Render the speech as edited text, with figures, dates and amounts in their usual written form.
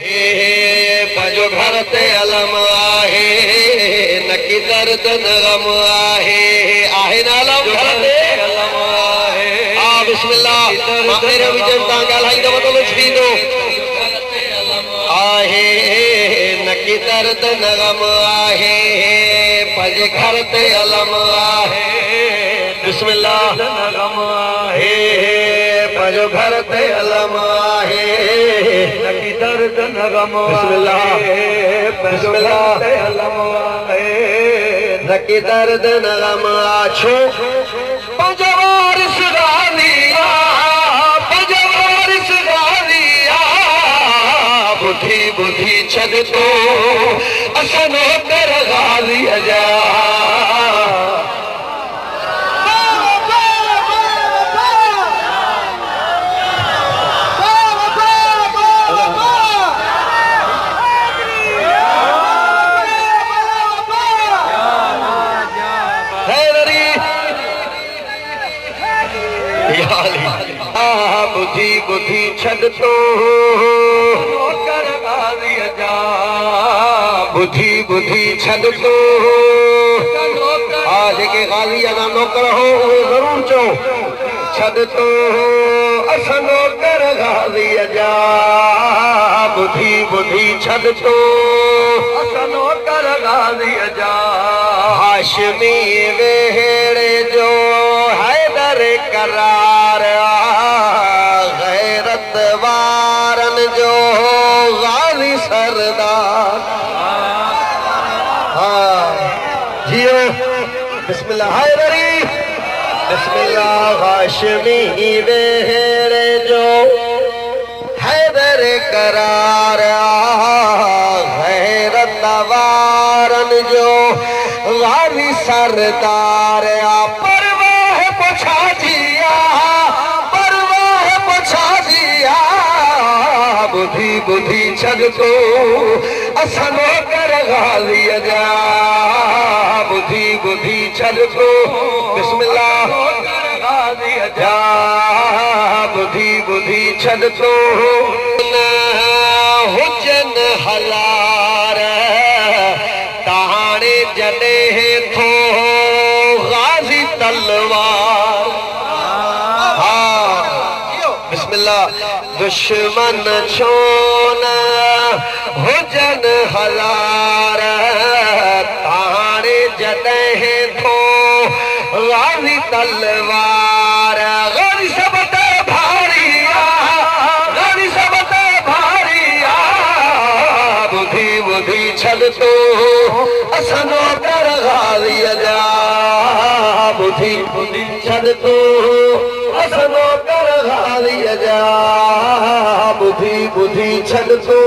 पंहिंजो घर ते अलम आहे नकी दर्द न गम आहे न अलम घर ते अलम आहे आ बिस्मिल्लाह मेरे विजन तां ॻाल्हाईंदव त लुत्फ़ ईंदो आहे नकी दर्द न गम आहे पंहिंजे घर ते अलम आहे बिस्मिल्लाह न गम आहे पंहिंजो घर ते अलम आहे नकी दर्द न गम बिस्मिल्लाह बिस्मिल्लाह अलम आहे नकी दर्द न गम छो पंहिंजो वारिस गालिया पंहिंजो वारिस गालिया बुधी बुधी छॾ तो असां नौकर गालिया जा बुधी बुधी छॾ तो नौकर गालिया जा बुधी बुधी छॾ तो जेके गालिया जा नौकर हो उहे ज़रूर चओ छॾ तो असां नौकर गालिया जा बुधी बुधी छॾ तो असां नौकर गालिया जा हाशमी वेहड़े जो हैदर करार गैरत वारन जो गाली सरदार जियो बिस्मिल्लाह हैदरी बिस्मिल्लाह हाशमी वेहड़े जो हैदर करार गैरत वारन जो गाली सरदार परवाह पुछा दिया बुधी बुधी छॾ तो असां नौकर गालिया जा बुधी बुधी छॾ तो बिस्मिल्लाह गालिया जा बुधी बुधी छॾ तो हुजन हलार ताणे जॾहिं थो गाज़ी तलवार बिस्मिल्लाह दुश्मन छो न हुजन हलार ताणे जॾहिं थो गाज़ी तलवार गाज़ी सब ते भारी गाज़ी सब ते भारी बुधी बुधी छॾ तो असां नौकर गालिया जा बुधी बुधी छॾ तो असां नौकर गालिया जा बुधी बुधी छॾ तो